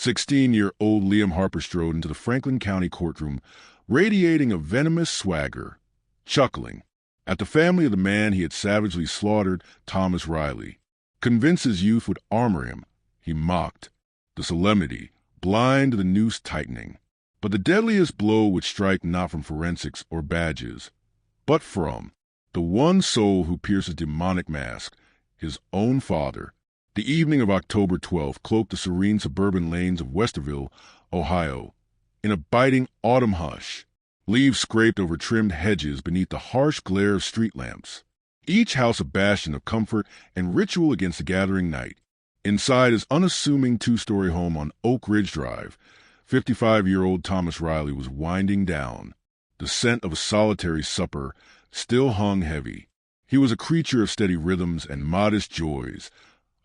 16-year-old Liam Harper strode into the Franklin County courtroom, radiating a venomous swagger, chuckling at the family of the man he had savagely slaughtered, Thomas Riley. Convinced his youth would armor him, he mocked, the solemnity, blind to the noose tightening. But the deadliest blow would strike not from forensics or badges, but from the one soul who pierces demonic mask, his own father. The evening of October 12th cloaked the serene suburban lanes of Westerville, Ohio, in a biting autumn hush. Leaves scraped over trimmed hedges beneath the harsh glare of street lamps, each house a bastion of comfort and ritual against the gathering night. Inside his unassuming two-story home on Oak Ridge Drive, 55-year-old Thomas Riley was winding down. The scent of a solitary supper still hung heavy. He was a creature of steady rhythms and modest joys,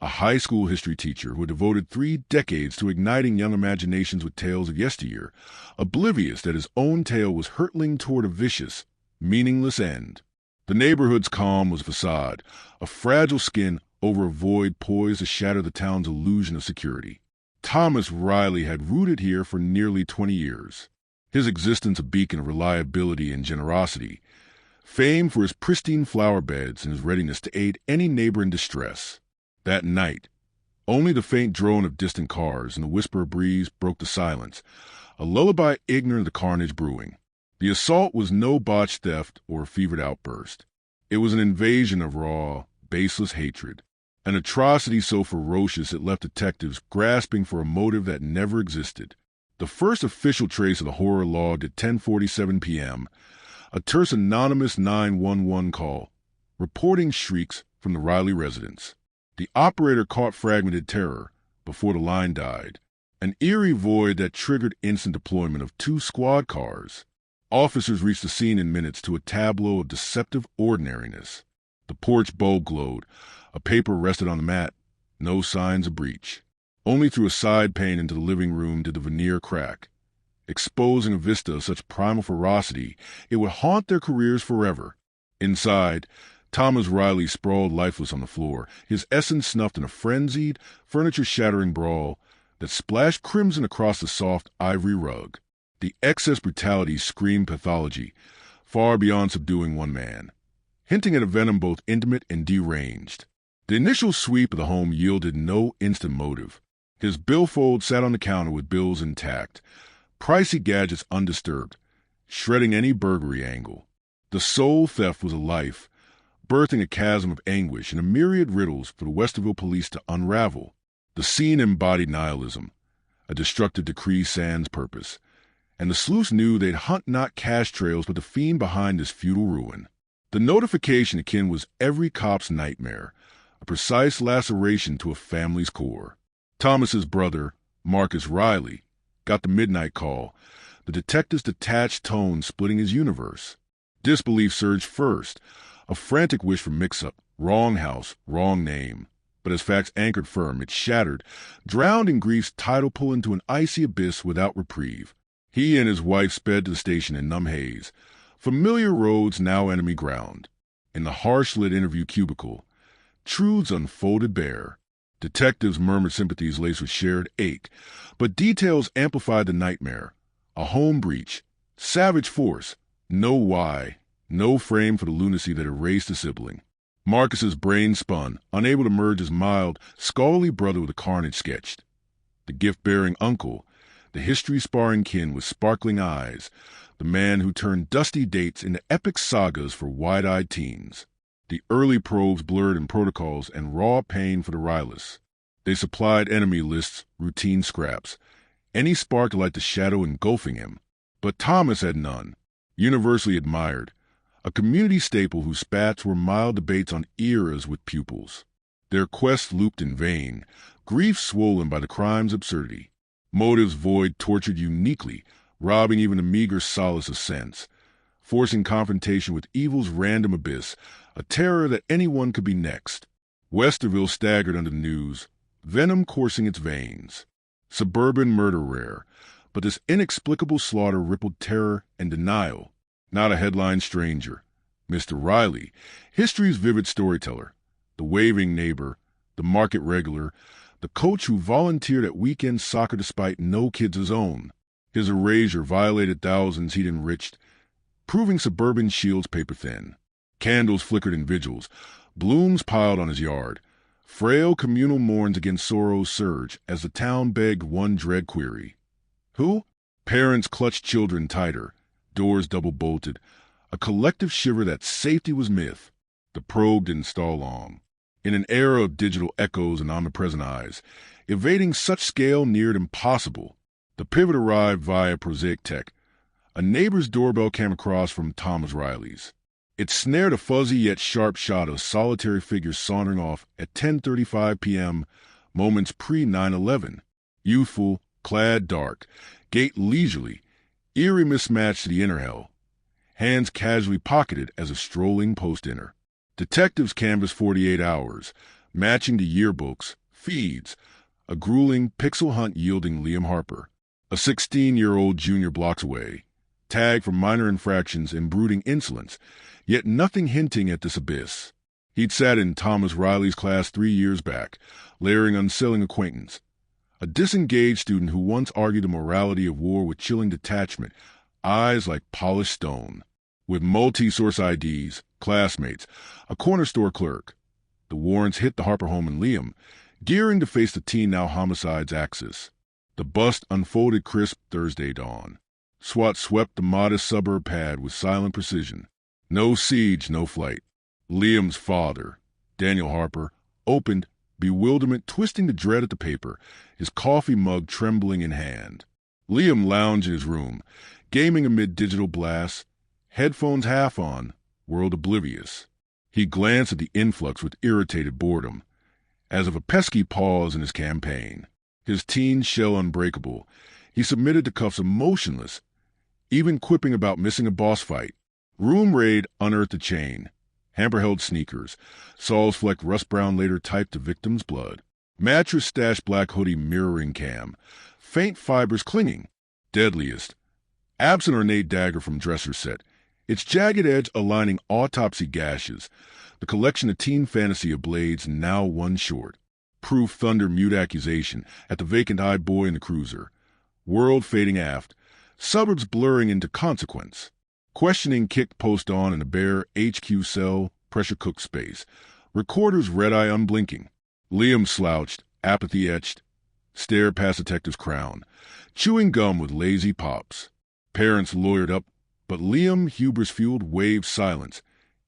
a high school history teacher who had devoted 3 decades to igniting young imaginations with tales of yesteryear, oblivious that his own tale was hurtling toward a vicious, meaningless end. The neighborhood's calm was facade, a fragile skin over a void poised to shatter the town's illusion of security. Thomas Riley had rooted here for nearly 20 years, his existence a beacon of reliability and generosity, famed for his pristine flower beds and his readiness to aid any neighbor in distress. That night, only the faint drone of distant cars and the whisper of breeze broke the silence, a lullaby ignorant of the carnage brewing. The assault was no botched theft or a fevered outburst. It was an invasion of raw, baseless hatred, an atrocity so ferocious it left detectives grasping for a motive that never existed. The first official trace of the horror logged at 10:47 p.m., a terse anonymous 911 call, reporting shrieks from the Riley residence. The operator caught fragmented terror before the line died, an eerie void that triggered instant deployment of 2 squad cars. Officers reached the scene in minutes to a tableau of deceptive ordinariness. The porch bulb glowed. A paper rested on the mat. No signs of breach. Only through a side pane into the living room did the veneer crack, exposing a vista of such primal ferocity it would haunt their careers forever. Inside, Thomas Riley sprawled lifeless on the floor, his essence snuffed in a frenzied, furniture-shattering brawl that splashed crimson across the soft ivory rug. The excess brutality screamed pathology, far beyond subduing one man, hinting at a venom both intimate and deranged. The initial sweep of the home yielded no instant motive. His billfold sat on the counter with bills intact, pricey gadgets undisturbed, shredding any burglary angle. The sole theft was a life, birthing a chasm of anguish and a myriad riddles for the Westerville police to unravel. The scene embodied nihilism, a destructive decree sans purpose, and the sleuths knew they'd hunt not cash trails but the fiend behind this futile ruin. The notification akin was every cop's nightmare, a precise laceration to a family's core. Thomas's brother, Marcus Riley, got the midnight call, the detective's detached tone splitting his universe. Disbelief surged first, a frantic wish for mix-up, wrong house, wrong name. But as facts anchored firm, it shattered, drowned in grief's tidal pull into an icy abyss without reprieve. He and his wife sped to the station in numb haze, familiar roads now enemy ground. In the harsh-lit interview cubicle, truths unfolded bare. Detectives murmured sympathies laced with shared ache, but details amplified the nightmare. A home breach, savage force, no why, no frame for the lunacy that erased a sibling. Marcus's brain spun, unable to merge his mild, scholarly brother with the carnage sketched. The gift-bearing uncle, the history-sparring kin with sparkling eyes, the man who turned dusty dates into epic sagas for wide-eyed teens. The early probes blurred in protocols and raw pain for the Rileys. They supplied enemy lists, routine scraps, any spark to light the shadow engulfing him. But Thomas had none. Universally admired, a community staple whose spats were mild debates on eras with pupils. Their quest looped in vain, grief swollen by the crime's absurdity. Motives void tortured uniquely, robbing even a meager solace of sense, forcing confrontation with evil's random abyss, a terror that anyone could be next. Westerville staggered under the news, venom coursing its veins. Suburban murder rare, but this inexplicable slaughter rippled terror and denial. Not a headline stranger. Mr. Riley, history's vivid storyteller, the waving neighbor, the market regular, the coach who volunteered at weekend soccer despite no kids of his own. His erasure violated thousands he'd enriched, proving suburban shields paper-thin. Candles flickered in vigils, blooms piled on his yard. Frail communal mourns against sorrow's surge as the town begged one dread query. Who? Parents clutched children tighter, doors double-bolted, a collective shiver that safety was myth. The probe didn't stall long. In an era of digital echoes and omnipresent eyes, evading such scale neared impossible. The pivot arrived via prosaic tech. A neighbor's doorbell came across from Thomas Riley's. It snared a fuzzy yet sharp shot of a solitary figure sauntering off at 10:35 p.m., moments pre-9/11. Youthful, clad dark, gait leisurely, eerie mismatch to the inner hell. Hands casually pocketed as a strolling post-inner. Detectives canvassed 48 hours, matching to yearbooks, feeds, a grueling pixel hunt yielding Liam Harper, a 16-year-old junior blocks away, tagged for minor infractions and brooding insolence, yet nothing hinting at this abyss. He'd sat in Thomas Riley's class 3 years back, layering unsettling acquaintance. A disengaged student who once argued the morality of war with chilling detachment, eyes like polished stone. With multi-source IDs, classmates, a corner store clerk. The warrants hit the Harper home in Liam, gearing to face the teen now homicide's axis. The bust unfolded crisp Thursday dawn. SWAT swept the modest suburb pad with silent precision. No siege, no flight. Liam's father, Daniel Harper, opened, bewilderment twisting the dread at the paper, his coffee mug trembling in hand. Liam lounged in his room, gaming amid digital blasts, headphones half on, world oblivious. He glanced at the influx with irritated boredom, as of a pesky pause in his campaign. His teen shell unbreakable, he submitted to cuffs emotionless, even quipping about missing a boss fight. Room raid unearthed a chain. Hamper-held sneakers. Saul's flecked rust-brown later typed to victim's blood. Mattress stashed black hoodie mirroring cam. Faint fibers clinging. Deadliest. Absent ornate dagger from dresser set. Its jagged edge aligning autopsy gashes. The collection of teen fantasy of blades now one short. Proof thunder mute accusation at the vacant-eyed boy in the cruiser. World fading aft. Suburbs blurring into consequence. Questioning kicked post on in a bare HQ cell, pressure-cooked space. Recorder's red-eye unblinking. Liam slouched, apathy etched, stared past detective's crown, chewing gum with lazy pops. Parents lawyered up, but Liam, hubris-fueled, waved silence,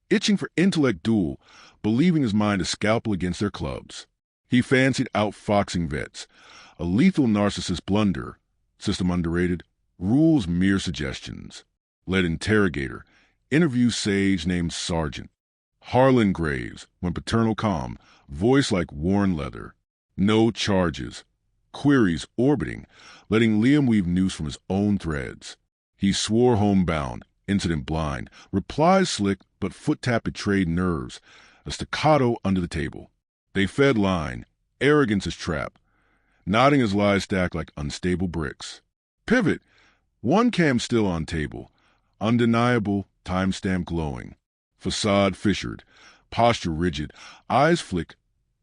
itching for intellect duel, believing his mind a scalpel against their clubs. He fancied outfoxing vets, a lethal narcissist blunder, system underrated, rules mere suggestions. Led interrogator, interview sage named Sergeant. Harlan Graves, when paternal calm, voice like worn leather. No charges. Queries orbiting, letting Liam weave news from his own threads. He swore homebound, incident blind, replies slick, but foot-tap betrayed nerves, a staccato under the table. They fed line, arrogance is trap, nodding his lies stacked like unstable bricks. Pivot, one cam still on table, undeniable, timestamp glowing. Facade fissured, posture rigid, eyes flick,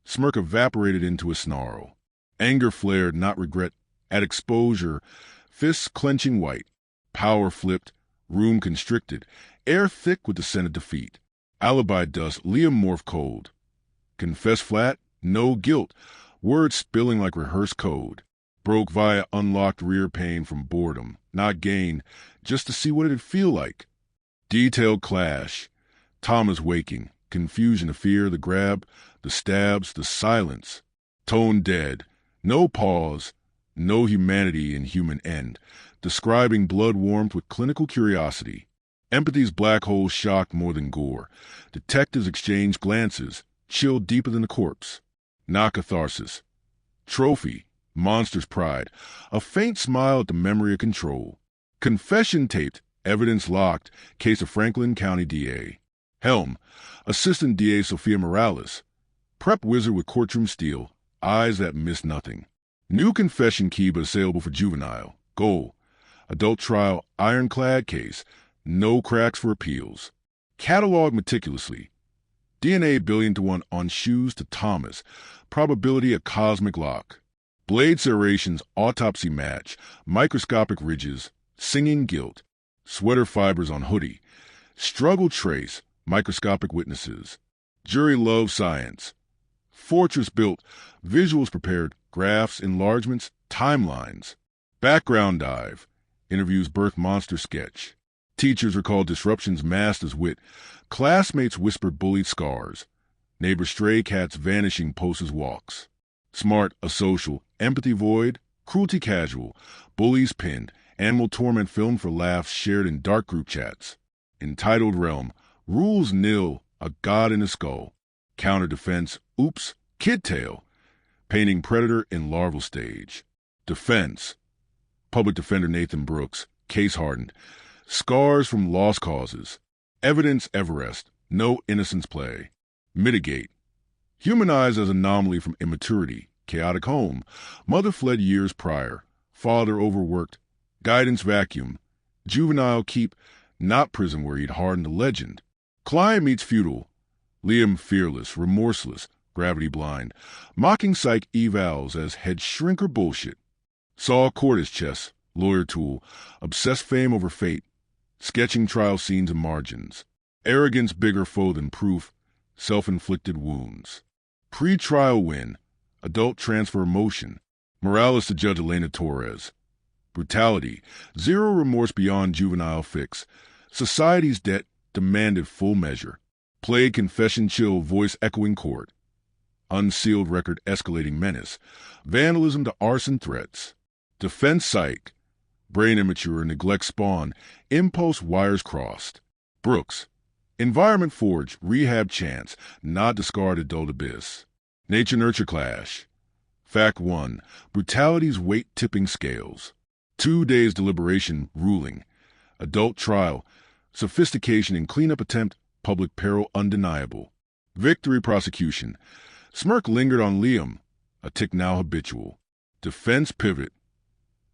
smirk evaporated into a snarl. Anger flared, not regret, at exposure, fists clenching white. Power flipped, room constricted, air thick with the scent of defeat. Alibi dust, Liam morphed cold. Confess flat, no guilt, words spilling like rehearsed code. Broke via unlocked rear pain from boredom, not gain, just to see what it'd feel like. Detailed clash. Thomas waking, confusion of fear, the grab, the stabs, the silence. Tone dead, no pause, no humanity in human end, describing blood warmth with clinical curiosity. Empathy's black hole shocked more than gore. Detectives exchanged glances, chilled deeper than the corpse. Not catharsis. Trophy, monster's pride, a faint smile at the memory of control. Confession taped, evidence locked, case of Franklin County DA. Helm, Assistant DA Sophia Morales. Prep wizard with courtroom steel, eyes that miss nothing. New confession key but assailable for juvenile. Goal, adult trial, ironclad case, no cracks for appeals. Cataloged meticulously. DNA 1,000,000,000 on shoes to Thomas. Probability a cosmic lock. Blade serrations autopsy match. Microscopic ridges. Singing guilt. Sweater fibers on hoodie. Struggle trace. Microscopic witnesses. Jury loves science. Fortress built. Visuals prepared. Graphs, enlargements, timelines. Background dive. Interviews birth monster sketch. Teachers recall disruptions masked as wit. Classmates whispered bullied scars. Neighbor stray cats vanishing post as walks. Smart, a social. Empathy void. Cruelty casual. Bullies pinned. Animal torment filmed for laughs shared in dark group chats. Entitled realm. Rules nil. A god in a skull. Counter defense. Oops. Kid tale. Painting predator in larval stage. Defense. Public defender Nathan Brooks. Case hardened. Scars from lost causes. Evidence Everest. No innocence play. Mitigate. Humanized as anomaly from immaturity. Chaotic home. Mother fled years prior. Father overworked. Guidance vacuum. Juvenile keep. Not prison where he'd hardened a legend. Client meets feudal. Liam fearless, remorseless, gravity blind. Mocking psych evals as head shrinker bullshit. Saw court as chess, lawyer tool. Obsessed fame over fate. Sketching trial scenes and margins. Arrogance bigger foe than proof. Self-inflicted wounds. Pre-trial win. Adult transfer motion. Morales to Judge Elena Torres. Brutality. Zero remorse beyond juvenile fix. Society's debt demanded full measure. Played confession chill voice echoing court. Unsealed record escalating menace. Vandalism to arson threats. Defense psych. Brain immature neglect spawn. Impulse wires crossed. Brooks. Environment forge. Rehab chance. Not discard adult abyss. Nature nurture clash. Fact 1. Brutality's weight tipping scales. 2 days deliberation ruling. Adult trial. Sophistication in cleanup attempt. Public peril undeniable. Victory prosecution. Smirk lingered on Liam. A tick now habitual. Defense pivot.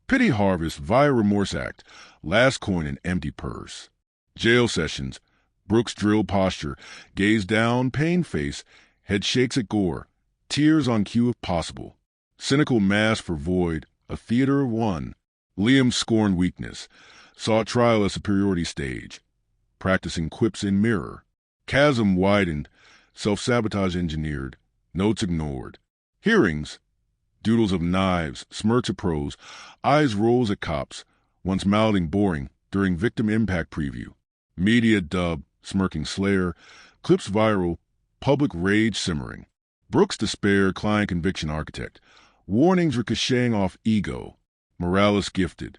Pity harvest via remorse act. Last coin in empty purse. Jail sessions. Brooks drill posture. Gaze down, pain face. Head shakes at gore. Tears on cue if possible. Cynical mask for void. A theater of one. Liam scorned weakness. Saw trial as superiority stage. Practicing quips in mirror. Chasm widened. Self-sabotage engineered. Notes ignored. Hearings. Doodles of knives. Smirks of pros. Eyes rolls at cops. Once mouthing boring during victim impact preview. Media dub. Smirking slayer. Clips viral. Public rage simmering. Brooks despair. Client conviction architect. Warnings ricocheting off ego. Morales gifted.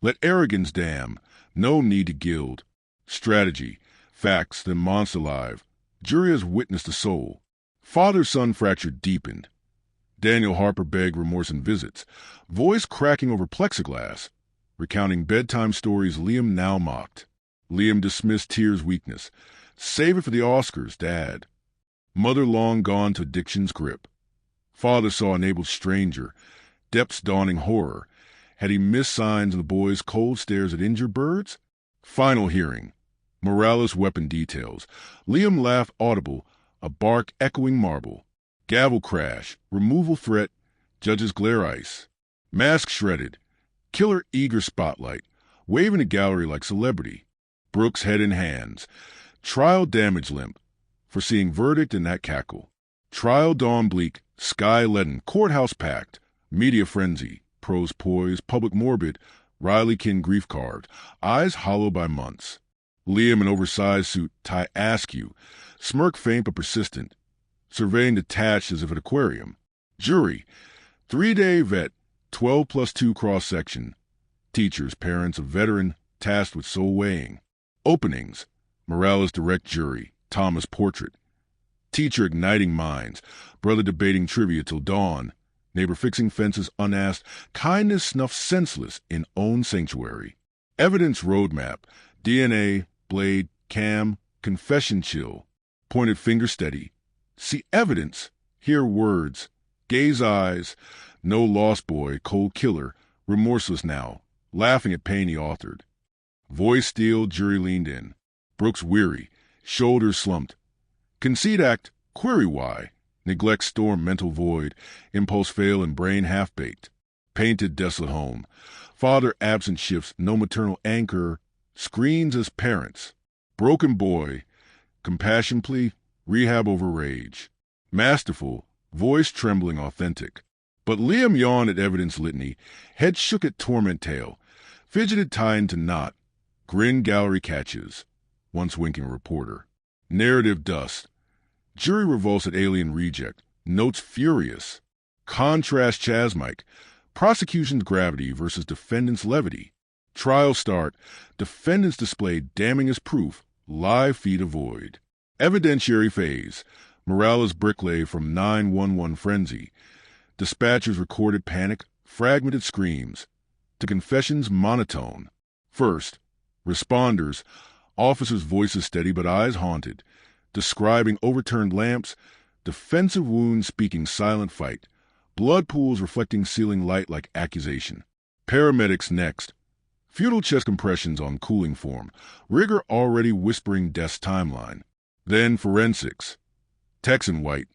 Let arrogance damn. No need to gild. Strategy. Facts, then monster live. Jury has witnessed the soul. Father-son fracture deepened. Daniel Harper begged remorse and visits. Voice cracking over plexiglass. Recounting bedtime stories Liam now mocked. Liam dismissed tears' weakness. Save it for the Oscars, Dad. Mother long gone to addiction's grip. Father saw enabled stranger. Depths dawning horror. Had he missed signs in the boy's cold stares at injured birds? Final hearing. Morales weapon details. Liam laughed audible. A bark echoing marble. Gavel crash. Removal threat. Judge's glare ice. Mask shredded. Killer eager spotlight. Waving a gallery like celebrity. Brooks head in hands. Trial damage limp. Foreseeing verdict in that cackle. Trial dawn bleak. Sky leaden. Courthouse packed. Media frenzy. Pros poised. Public morbid. Riley kin grief carved. Eyes hollow by months. Liam in oversized suit. Tie askew. Smirk faint but persistent. Surveying detached as if an aquarium. Jury. 3-day vet. 12+2 cross-section. Teachers, parents, a veteran tasked with soul weighing. Openings. Morales direct jury. Thomas portrait. Teacher igniting minds. Brother debating trivia till dawn. Neighbor fixing fences unasked. Kindness snuffed senseless in own sanctuary. Evidence roadmap. DNA, blade, cam, confession chill. Pointed finger steady. See evidence. Hear words. Gaze eyes. No lost boy, cold killer. Remorseless now. Laughing at pain he authored. Voice steel, jury leaned in. Brooks weary. Shoulders slumped. Conceit act, query why. Neglect storm, mental void. Impulse fail and brain half-baked. Painted desolate home. Father absent shifts, no maternal anchor. Screens as parents. Broken boy. Compassion plea, rehab over rage. Masterful, voice trembling authentic. But Liam yawned at evidence litany, head shook at torment tale, fidgeted tie into knot, grin gallery catches, once winking reporter. Narrative dust. Jury revolts at alien reject, notes furious. Contrast chasmic, prosecution's gravity versus defendant's levity. Trial start, defendants display damning as proof, live feed avoid. Evidentiary phase, Morales bricklay from 911 frenzy. Dispatchers recorded panic, fragmented screams. To confessions monotone. First, responders, officers' voices steady but eyes haunted. Describing overturned lamps, defensive wounds speaking silent fight. Blood pools reflecting ceiling light like accusation. Paramedics next. Futile chest compressions on cooling form. Rigor already whispering death's timeline. Then forensics. Texan white.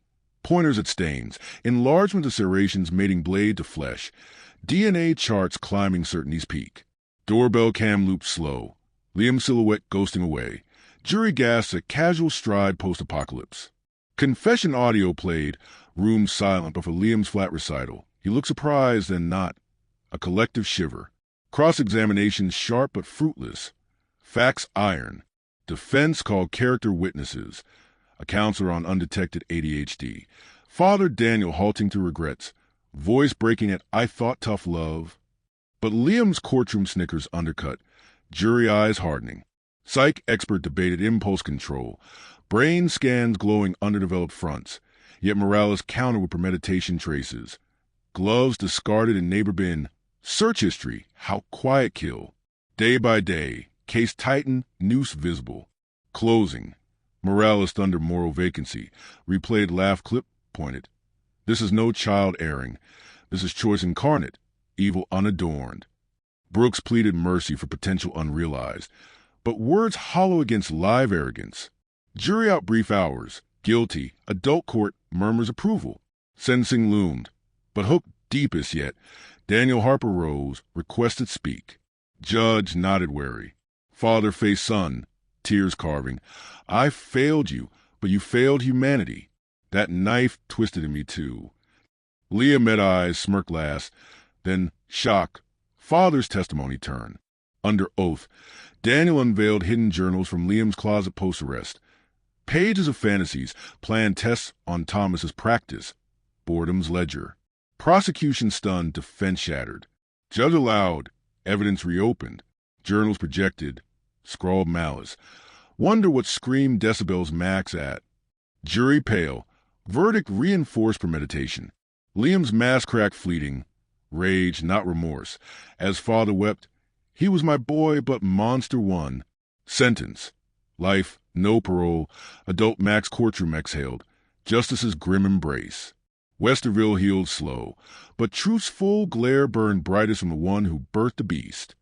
Pointers at stains. Enlargement of serrations mating blade to flesh. DNA charts climbing certainty's peak. Doorbell cam loop slow. Liam silhouette ghosting away. Jury gasps at casual stride post-apocalypse. Confession audio played. Room silent but for Liam's flat recital. He looked surprised, then not. A collective shiver. Cross-examination sharp but fruitless. Facts iron. Defense called character witnesses. A counselor on undetected ADHD. Father Daniel halting to regrets. Voice breaking at I thought tough love. But Liam's courtroom snickers undercut. Jury eyes hardening. Psych expert debated impulse control. Brain scans glowing underdeveloped fronts. Yet Morales countered with premeditation traces. Gloves discarded in neighbor bin. Search history. How quiet kill. Day by day. Case tighten. Noose visible. Closing. Morales thunder moral vacancy. Replayed laugh clip. Pointed. This is no child erring. This is choice incarnate. Evil unadorned. Brooks pleaded mercy for potential unrealized. But words hollow against live arrogance. Jury out brief hours. Guilty. Adult court murmurs approval. Sentencing loomed. But hooked deepest yet. Daniel Harper rose, requested speak. Judge nodded wary. Father faced son, tears carving. I failed you, but you failed humanity. That knife twisted in me too. Leah met eyes, smirked last. Then, shock, Father's testimony turn. Under oath, Daniel unveiled hidden journals from Liam's closet post-arrest. Pages of fantasies, planned tests on Thomas's practice. Boredom's ledger. Prosecution stunned, defense shattered. Judge allowed, evidence reopened. Journals projected, scrawled malice. Wonder what scream decibels max at. Jury pale. Verdict reinforced premeditation. Liam's mass crack fleeting. Rage, not remorse. As father wept, he was my boy, but monster one. Sentence. Life, no parole. Adult max courtroom exhaled. Justice's grim embrace. Westerville healed slow, but truth's full glare burned brightest from the one who birthed the beast.